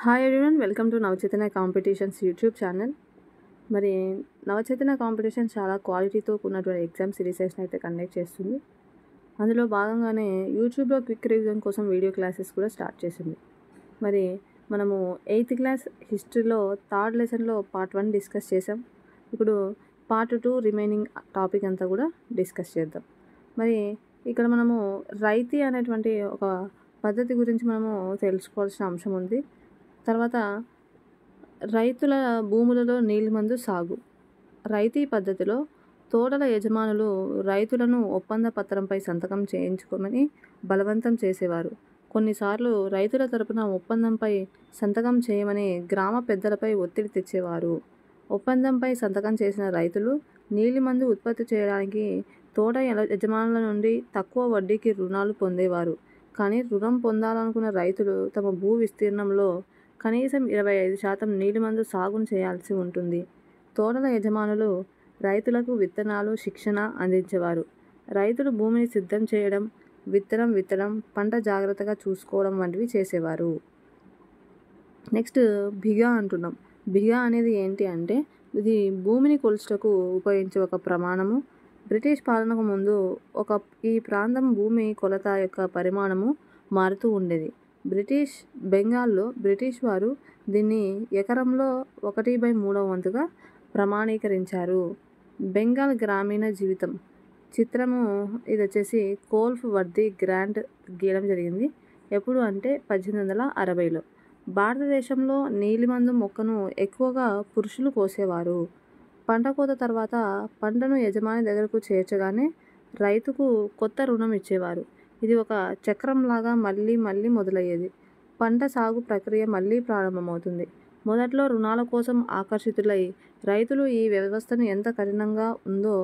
Hi everyone, welcome to Navachetana competitions YouTube channel. మరి నవచేతన competition చాలా క్వాలిటీతో ఉన్నటువంటి ఎగ్జామ్ సిరీసెస్ని అయితే కండక్ట్ చేస్తుంది. అందులో భాగంగానే యూట్యూబ్లో క్విక్ రివిజన్ కోసం వీడియో క్లాసెస్ కూడా స్టార్ట్ చేసింది. మరి మనము 8th క్లాస్ హిస్టరీలో థర్డ్ లెసన్లో పార్ట్ 1 డిస్కస్ చేసాం. ఇప్పుడు పార్ట్ 2 రిమైనింగ్ టాపిక్ అంతా కూడా డిస్కస్ చేద్దాం. మరి ఇక్కడ మనము రైతీ అనేటువంటి ఒక పద్ధతి గురించి మనము తెలుసుకోవాల్సిన అంశం ఉంది. తర్వాత రైతుల భూములలో నీలిమందు సాగు. రైతీ పద్ధతిలో తోటల యజమానులు రైతులను ఒప్పంద పత్రంపై సంతకం చేయించుకోమని బలవంతం చేసేవారు. కొన్నిసార్లు రైతుల తరపున ఒప్పందంపై సంతకం చేయమని గ్రామ పెద్దలపై ఒత్తిడి తెచ్చేవారు. ఒప్పందంపై సంతకం చేసిన రైతులు నీలిమందు ఉత్పత్తి చేయడానికి తోట యజమానుల నుండి తక్కువ వడ్డీకి రుణాలు పొందేవారు. కానీ రుణం పొందాలనుకున్న రైతులు తమ భూ విస్తీర్ణంలో కనీసం 25% నీలిమందు సాగును చేయాల్సి ఉంటుంది. తోటల యజమానులు రైతులకు విత్తనాలు, శిక్షణ అందించేవారు. రైతులు భూమిని సిద్ధం చేయడం, విత్తడం, పంట జాగ్రత్తగా చూసుకోవడం వంటివి చేసేవారు. నెక్స్ట్ బిఘా అంటున్నాం. బిఘా అనేది ఏంటి అంటే ఇది భూమిని కొలుచుటకు ఉపయోగించే ఒక ప్రమాణము. బ్రిటిష్ పాలనకు ముందు ఈ ప్రాంతం భూమి కొలత యొక్క పరిమాణము మారుతూ ఉండేది. బెంగాల్లో బ్రిటిష్ వారు దీన్ని ఎకరంలో 1/3 వంతుగా ప్రమాణీకరించారు. బెంగాల్ గ్రామీణ జీవితం చిత్రము ఇది వచ్చేసి కోల్ఫ్ వర్ది గ్రాంట్ గీయడం జరిగింది. ఎప్పుడు అంటే 1860లో. భారతదేశంలో నీలిమందు మొక్కను ఎక్కువగా పురుషులు కోసేవారు. పంట కోత తర్వాత పంటను యజమాని దగ్గరకు చేర్చగానే రైతుకు కొత్త రుణం ఇచ్చేవారు. ఇది ఒక చక్రంలాగా మళ్ళీ మొదలయ్యేది. పంట సాగు ప్రక్రియ మళ్ళీ ప్రారంభమవుతుంది. మొదట్లో రుణాల కోసం ఆకర్షితులై రైతులు ఈ వ్యవస్థను ఎంత కఠినంగా ఉందో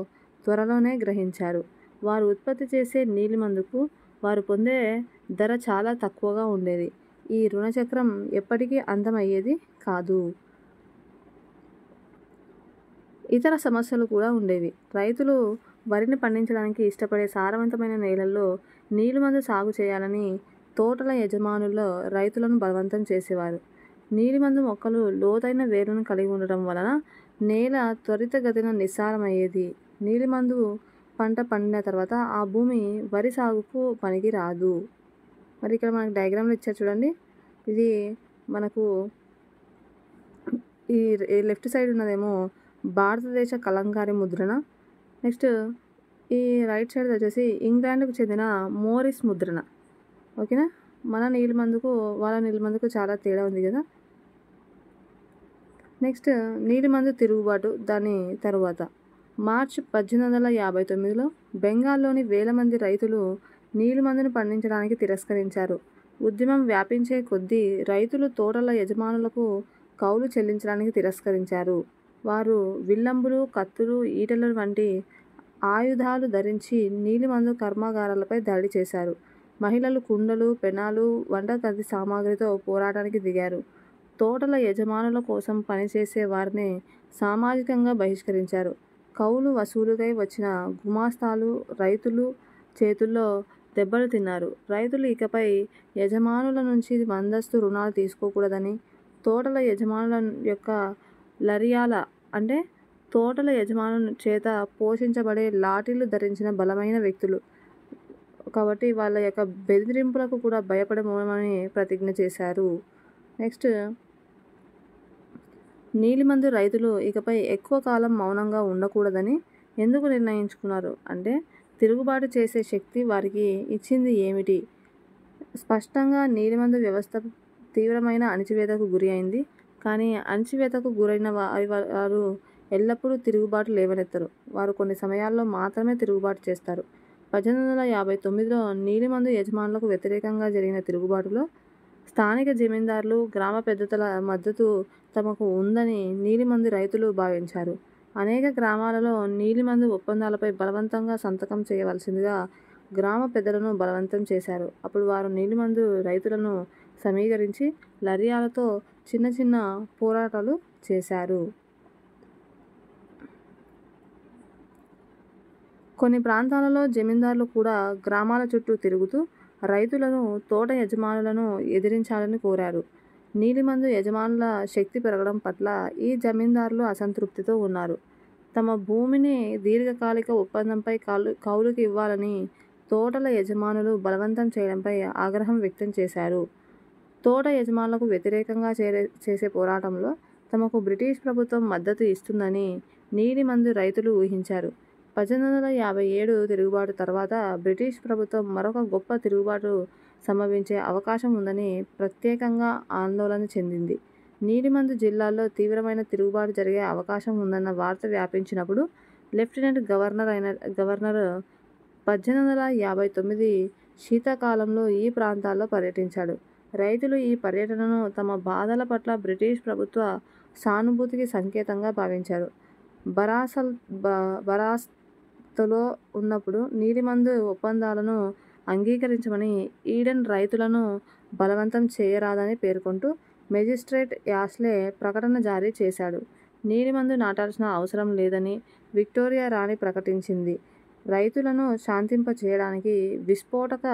త్వరలోనే గ్రహించారు. వారు ఉత్పత్తి చేసే నీలిమందుకు వారు పొందే ధర చాలా తక్కువగా ఉండేది. ఈ రుణచక్రం ఎప్పటికీ అంతమయ్యేది కాదు. ఇతర సమస్యలు కూడా ఉండేవి. రైతులు వరిని పండించడానికి ఇష్టపడే సారవంతమైన నేలల్లో నీలిమందు సాగు చేయాలని తోటల యజమానులు రైతులను బలవంతం చేసేవారు. నీలిమందు మొక్కలు లోతైన వేరును కలిగి ఉండటం వలన నేల త్వరితగతిన నిస్సారమయ్యేది. నీలిమందు పంట పండిన తర్వాత ఆ భూమి వరి సాగుకు పనికి రాదు. మరి ఇక్కడ మనకు డయాగ్రామ్లో ఇచ్చారు చూడండి. ఇది మనకు ఈ లెఫ్ట్ సైడ్ ఉన్నదేమో భారతదేశ కలంకారీ ముద్రణ. నెక్స్ట్ ఈ రైట్ సైడ్ వచ్చేసి ఇంగ్లాండ్కు చెందిన మోరిస్ ముద్రణ. ఓకేనా. మన నీలిమందుకు వాళ్ళ నీలిమందుకు చాలా తేడా ఉంది కదా. నెక్స్ట్ నీలిమందు తిరుగుబాటు. దాని తరువాత మార్చి 1859లో బెంగాల్లోని వేల మంది రైతులు నీలిమందును పండించడానికి తిరస్కరించారు. ఉద్యమం వ్యాపించే కొద్దీ రైతులు తోటల యజమానులకు కౌలు చెల్లించడానికి తిరస్కరించారు. వారు విల్లంబులు, కత్తులు, ఈటెలు వంటి ఆయుధాలు ధరించి నీలిమందు కర్మాగారాలపై దాడి చేశారు. మహిళలు కుండలు, పెనాలు, వంటగది సామాగ్రితో పోరాటానికి దిగారు. తోటల యజమానుల కోసం పనిచేసే వారిని సామాజికంగా బహిష్కరించారు. కౌలు వసూలుకై వచ్చిన గుమాస్తాలు రైతులు చేతుల్లో దెబ్బలు తిన్నారు. రైతులు ఇకపై యజమానుల నుంచి ముందస్తు రుణాలు తీసుకోకూడదని, తోటల యజమానుల యొక్క లరియాల అంటే తోటల యజమానుల చేత పోషించబడే లాఠీలు ధరించిన బలమైన వ్యక్తులు కాబట్టి వాళ్ళ యొక్క బెదిరింపులకు కూడా భయపడమని ప్రతిజ్ఞ చేశారు. నెక్స్ట్ నీలిమందు రైతులు ఇకపై ఎక్కువ కాలం మౌనంగా ఉండకూడదని ఎందుకు నిర్ణయించుకున్నారు అంటే తిరుగుబాటు చేసే శక్తి వారికి ఇచ్చింది ఏమిటి? స్పష్టంగా నీలిమందు వ్యవస్థ తీవ్రమైన అణచివేతకు గురి అయింది. కానీ అణచివేతకు గురైన వారు ఎల్లప్పుడూ తిరుగుబాటు లేవనెత్తరు. వారు కొన్ని సమయాల్లో మాత్రమే తిరుగుబాటు చేస్తారు. 1859లో నీలిమందు యజమానులకు వ్యతిరేకంగా జరిగిన తిరుగుబాటులో స్థానిక జమీందారులు, గ్రామ పెద్దల మద్దతు తమకు ఉందని నీలిమందు రైతులు భావించారు. అనేక గ్రామాలలో నీలిమందు ఒప్పందాలపై బలవంతంగా సంతకం చేయవలసిందిగా గ్రామ పెద్దలను బలవంతం చేశారు. అప్పుడు వారు నీలిమందు రైతులను సమీకరించి లరియాలతో చిన్న పోరాటాలు చేశారు. కొన్ని ప్రాంతాలలో జమీందారులు కూడా గ్రామాల చుట్టూ తిరుగుతూ రైతులను, తోట యజమానులను ఎదిరించాలని కోరారు. నీలిమందు యజమానుల శక్తి పెరగడం పట్ల ఈ జమీందారులు అసంతృప్తితో ఉన్నారు. తమ భూమిని దీర్ఘకాలిక ఒప్పందంపై కౌలుకి ఇవ్వాలని తోటల యజమానులు బలవంతం చేయడంపై ఆగ్రహం వ్యక్తం చేశారు. తోట యజమానులకు వ్యతిరేకంగా చేసే పోరాటంలో తమకు బ్రిటిష్ ప్రభుత్వం మద్దతు ఇస్తుందని నీలిమందు రైతులు ఊహించారు. 1857 తిరుగుబాటు తర్వాత బ్రిటిష్ ప్రభుత్వం మరొక గొప్ప తిరుగుబాటు సంభవించే అవకాశం ఉందని ప్రత్యేకంగా ఆందోళన చెందింది. నీలిమందు జిల్లాల్లో తీవ్రమైన తిరుగుబాటు జరిగే అవకాశం ఉందన్న వార్త వ్యాపించినప్పుడు లెఫ్టినెంట్ గవర్నర్ 1859 శీతాకాలంలో ఈ ప్రాంతాల్లో పర్యటించాడు. రైతులు ఈ పర్యటనను తమ బాధల పట్ల బ్రిటిష్ ప్రభుత్వ సానుభూతికి సంకేతంగా భావించారు. బరాస్త్లో ఉన్నప్పుడు నీలిమందు ఒప్పందాలను అంగీకరించమని ఈడెన్ రైతులను బలవంతం చేయరాదని పేర్కొంటూ మెజిస్ట్రేట్ యాష్లే ప్రకటన జారీ చేశాడు. నీలిమందు నాటాల్సిన అవసరం లేదని విక్టోరియా రాణి ప్రకటించింది. రైతులను శాంతింపచేయడానికి, విస్ఫోటక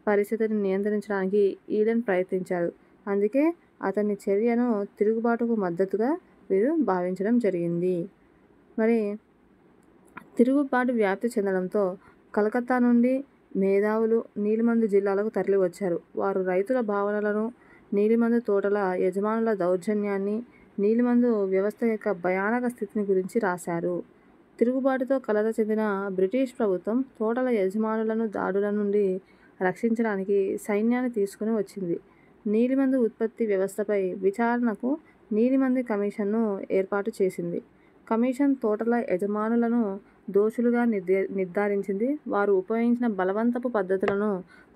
పరిస్థితిని నియంత్రించడానికి ఈడెన్ ప్రయత్నించాడు. అందుకే అతని చర్యను తిరుగుబాటుకు మద్దతుగా వీరు భావించడం జరిగింది. మరి తిరుగుబాటు వ్యాప్తి చెందడంతో కలకత్తా నుండి మేధావులు నీలిమందు జిల్లాలకు తరలివచ్చారు. వారు రైతుల భావనలను, నీలిమందు తోటల యజమానుల దౌర్జన్యాన్ని, నీలిమందు వ్యవస్థ యొక్క భయానక స్థితిని గురించి రాశారు. తిరుగుబాటుతో కలత చెందిన బ్రిటిష్ ప్రభుత్వం తోటల యజమానులను దాడుల నుండి రక్షించడానికి సైన్యాన్ని తీసుకుని వచ్చింది. నీలిమందు ఉత్పత్తి వ్యవస్థపై విచారణకు నీలిమందు కమిషన్ను ఏర్పాటు చేసింది. కమిషన్ తోటల యజమానులను దోషులుగా నిర్ధారించింది. వారు ఉపయోగించిన బలవంతపు పద్ధతులను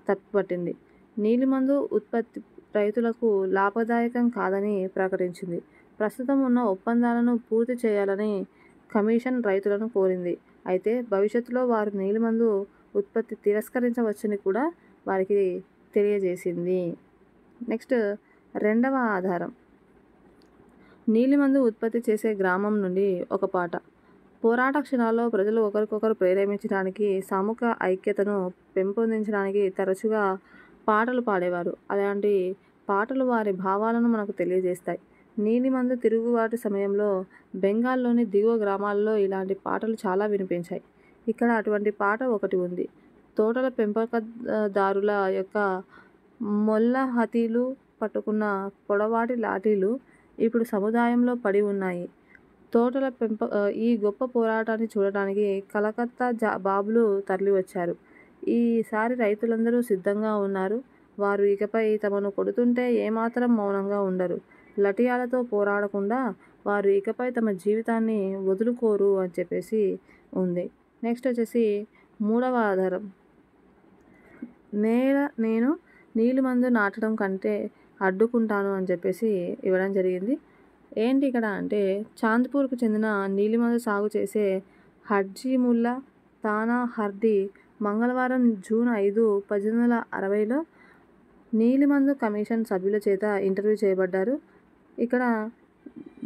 తప్పుపట్టింది. నీలిమందు ఉత్పత్తి రైతులకు లాభదాయకం కాదని ప్రకటించింది. ప్రస్తుతం ఉన్న ఒప్పందాలను పూర్తి చేయాలని కమిషన్ రైతులను కోరింది. అయితే భవిష్యత్తులో వారు నీలిమందు ఉత్పత్తి తిరస్కరించవచ్చని కూడా వారికి తెలియజేసింది. నెక్స్ట్ రెండవ ఆధారం. నీలిమందు ఉత్పత్తి చేసే గ్రామం నుండి ఒక పాట. పోరాట క్షణాల్లో ప్రజలు ఒకరికొకరు ప్రేరేపించడానికి, సామూహిక ఐక్యతను పెంపొందించడానికి తరచుగా పాటలు పాడేవారు. అలాంటి పాటలు వారి భావాలను మనకు తెలియజేస్తాయి. నీలిమందు తిరుగుబాటు సమయంలో బెంగాల్లోని దిగువ గ్రామాల్లో ఇలాంటి పాటలు చాలా వినిపించాయి. ఇక్కడ అటువంటి పాట ఒకటి ఉంది. తోటల పెంపకదారుల యొక్క మొల్ల హతీలు పట్టుకున్న పొడవాటి లాఠీలు ఇప్పుడు సముదాయంలో పడి ఉన్నాయి. తోటల ఈ గొప్ప పోరాటాన్ని చూడటానికి కలకత్తా బాబులు తరలివచ్చారు. ఈసారి రైతులందరూ సిద్ధంగా ఉన్నారు. వారు ఇకపై తమను కొడుతుంటే ఏమాత్రం మౌనంగా ఉండరు. లఠియాలతో పోరాడకుండా వారు ఇకపై తమ జీవితాన్ని వదులుకోరు అని చెప్పేసి ఉంది. నెక్స్ట్ వచ్చేసి మూడవ ఆధారం. నేను నీలిమందు నాటడం కంటే అడ్డుకుంటాను అని చెప్పేసి ఇవ్వడం జరిగింది. ఏంటి ఇక్కడ అంటే చాంద్పూర్కు చెందిన నీలిమందు సాగు చేసే హర్జీముల్లా తానా హర్దీ మంగళవారం జూన్ 5, 1860లో నీలిమందు కమిషన్ సభ్యుల చేత ఇంటర్వ్యూ చేయబడ్డారు. ఇక్కడ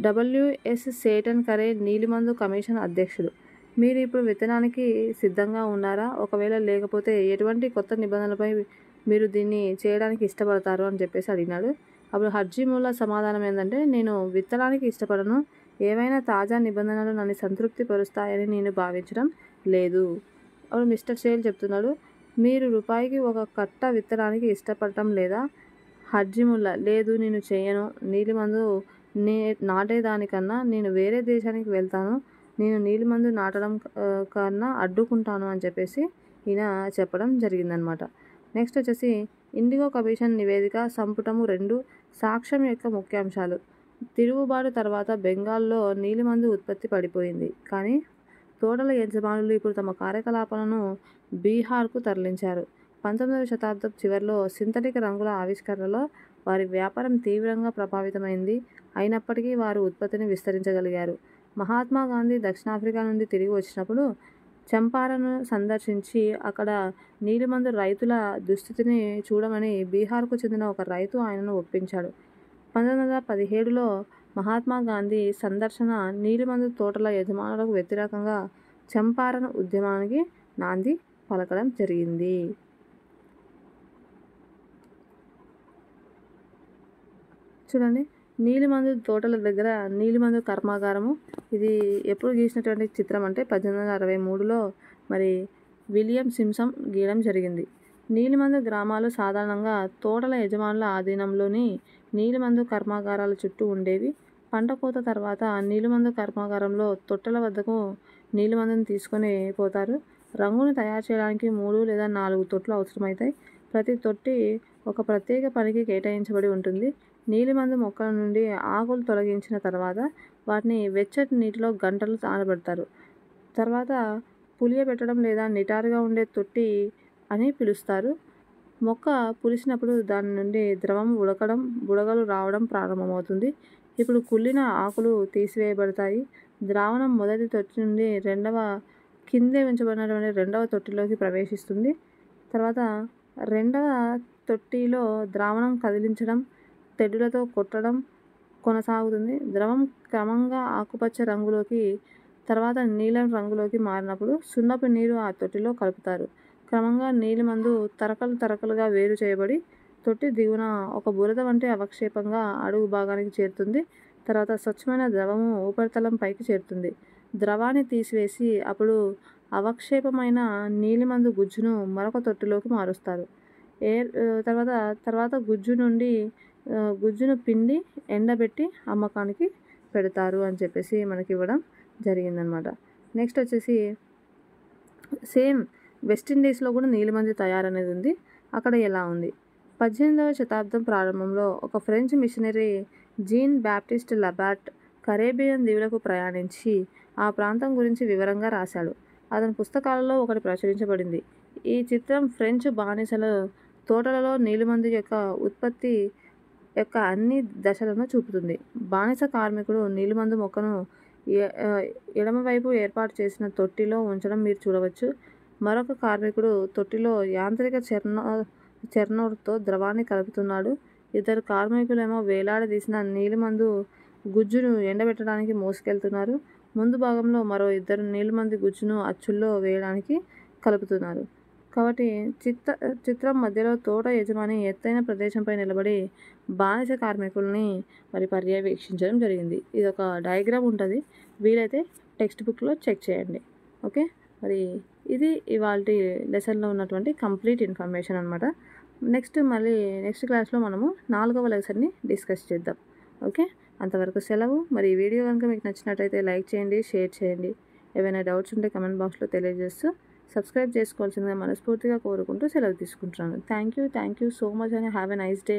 WS సేటన్ కరే నీలిమందు కమిషన్ అధ్యక్షుడు. మీరు ఇప్పుడు విత్తనానికి సిద్ధంగా ఉన్నారా? ఒకవేళ లేకపోతే ఎటువంటి కొత్త నిబంధనలపై మీరు దీన్ని చేయడానికి ఇష్టపడతారు అని చెప్పేసి అడిగినాడు. అప్పుడు హర్జీముల్లా సమాధానం ఏంటంటే, నేను విత్తనానికి ఇష్టపడను. ఏవైనా తాజా నిబంధనలు నన్ను సంతృప్తి పరుస్తాయని నేను భావించడం లేదు. అప్పుడు మిస్టర్ సేల్ చెప్తున్నాడు, మీరు రూపాయికి ఒక కట్ట విత్తనానికి ఇష్టపడటం లేదా? హర్జీముల్లా, లేదు, నేను చేయను. నీలిమందు నాటేదానికన్నా నేను వేరే దేశానికి వెళ్తాను. నేను నీలిమందు నాటడం కన్నా అడ్డుకుంటాను అని చెప్పేసి ఈయన చెప్పడం జరిగిందనమాట. నెక్స్ట్ వచ్చేసి ఇండిగో కమిషన్ నివేదిక సంపుటము 2 సాక్ష్యం యొక్క ముఖ్యాంశాలు. తిరుగుబాటు తర్వాత బెంగాల్లో నీలిమందు ఉత్పత్తి పడిపోయింది. కానీ తోటల యజమానులు ఇప్పుడు తమ కార్యకలాపాలను బీహార్కు తరలించారు. 19వ శతాబ్దం చివరిలో సింథటిక్ రంగుల ఆవిష్కరణలో వారి వ్యాపారం తీవ్రంగా ప్రభావితమైంది. అయినప్పటికీ వారు ఉత్పత్తిని విస్తరించగలిగారు. మహాత్మా గాంధీ దక్షిణాఫ్రికా నుండి తిరిగి వచ్చినప్పుడు చంపారణ్ను సందర్శించి అక్కడ నీలిమందు రైతుల దుస్థితిని చూడమని బీహార్కు చెందిన ఒక రైతు ఆయనను ఒప్పించాడు. 1917లో మహాత్మా గాంధీ సందర్శన నీలిమందు తోటల యజమానులకు వ్యతిరేకంగా చంపారణ్ ఉద్యమానికి నాంది పలకడం జరిగింది. చూడండి, నీలిమందు తోటల దగ్గర నీలిమందు కర్మాగారము. ఇది ఎప్పుడు గీసినటువంటి చిత్రం అంటే 1863లో మరి విలియం సింప్సన్ గీయడం జరిగింది. నీలిమందు గ్రామాలు సాధారణంగా తోటల యజమానుల ఆధీనంలోని నీలిమందు కర్మాగారాల చుట్టూ ఉండేవి. పంట కోత తర్వాత నీలిమందు కర్మాగారంలో తొట్టెల వద్దకు నీలిమందును తీసుకొని పోతారు. రంగును తయారు చేయడానికి 3 లేదా 4 తొట్లు అవసరమవుతాయి. ప్రతి తొట్టి ఒక ప్రత్యేక పనికి కేటాయించబడి ఉంటుంది. నీలిమందు మొక్కల నుండి ఆకులు తొలగించిన తర్వాత వాటిని వెచ్చటి నీటిలో గంటలు నానబెడతారు. తర్వాత పులియబెట్టడం లేదా నిటారుగా ఉండే తొట్టి అని పిలుస్తారు. మొక్క పులిసినప్పుడు దాని నుండి ద్రవం ఉడకడం, బుడగలు రావడం ప్రారంభమవుతుంది. ఇప్పుడు కుళ్ళిన ఆకులు తీసివేయబడతాయి. ద్రావణం మొదటి తొట్టి నుండి కిందే ఉంచబడినటువంటి రెండవ తొట్టిలోకి ప్రవేశిస్తుంది. తర్వాత రెండవ తొట్టిలో ద్రావణం కదిలించడం, తెడ్డులతో కొట్టడం కొనసాగుతుంది. ద్రవం క్రమంగా ఆకుపచ్చ రంగులోకి, తర్వాత నీలం రంగులోకి మారినప్పుడు సున్నపు నీరు ఆ తొట్టిలో కలుపుతారు. క్రమంగా నీలిమందు తరకలు తరకలుగా వేరు చేయబడి తొట్టి దిగువన ఒక బురద వంటి అవక్షేపంగా అడుగు భాగానికి చేరుతుంది. తర్వాత స్వచ్ఛమైన ద్రవము ఉపరితలం పైకి చేరుతుంది. ద్రవాన్ని తీసివేసి అప్పుడు అవక్షేపమైన నీలిమందు గుజ్జును మరొక తొట్టిలోకి మారుస్తారు. తర్వాత గుజ్జును పిండి ఎండబెట్టి అమ్మకానికి పెడతారు అని చెప్పేసి మనకి ఇవ్వడం జరిగిందనమాట. నెక్స్ట్ వచ్చేసి సేమ్ వెస్టిండీస్లో కూడా నీలిమందు తయారనేది ఉంది. అక్కడ ఎలా ఉంది? 18వ శతాబ్దం ప్రారంభంలో ఒక French missionary Jean Baptiste Labat Caribbean దీవులకు ప్రయాణించి ఆ ప్రాంతం గురించి వివరంగా రాశాడు. అతని పుస్తకాలలో ఒకటి ప్రచురించబడింది. ఈ చిత్రం ఫ్రెంచ్ బానిసల తోటలలో నీలిమందు యొక్క ఉత్పత్తి యొక్క అన్ని దశలను చూపుతుంది. బానిస కార్మికుడు నీలిమందు మొక్కను ఎడమవైపు ఏర్పాటు చేసిన తొట్టిలో ఉంచడం మీరు చూడవచ్చు. మరొక కార్మికుడు తొట్టిలో యాంత్రిక చెర్నోర్తో ద్రవాన్ని కలుపుతున్నాడు. ఇద్దరు కార్మికులేమో వేలాడదీసిన నీలిమందు గుజ్జును ఎండబెట్టడానికి మోసుకెళ్తున్నారు. ముందు భాగంలో మరో ఇద్దరు నీలిమందు గుజ్జును అచ్చుల్లో వేయడానికి కలుపుతున్నారు. కాబట్టి చిత్రం మధ్యలో తోట యజమాని ఎత్తైన ప్రదేశంపై నిలబడి బానిస కార్మికుల్ని మరి పర్యవేక్షించడం జరిగింది. ఇది ఒక డయాగ్రామ్ ఉంటుంది. వీలైతే టెక్స్ట్ బుక్లో చెక్ చేయండి. ఓకే, మరి ఇది ఇవాల్టి లెసన్లో ఉన్నటువంటి కంప్లీట్ ఇన్ఫర్మేషన్ అనమాట. నెక్స్ట్ క్లాస్లో మనము 4వ లెసన్ని డిస్కస్ చేద్దాం. ఓకే, అంతవరకు సెలవు. మరి ఈ వీడియో కనుక మీకు నచ్చినట్టయితే లైక్ చేయండి, షేర్ చేయండి. ఏవైనా డౌట్స్ ఉంటే కమెంట్ బాక్స్లో తెలియజేస్తూ సబ్స్క్రైబ్ చేసుకోవాల్సిందిగా మనస్ఫూర్తిగా కోరుకుంటూ సెలవు తీసుకుంటున్నాను. Thank you so much and have a nice day.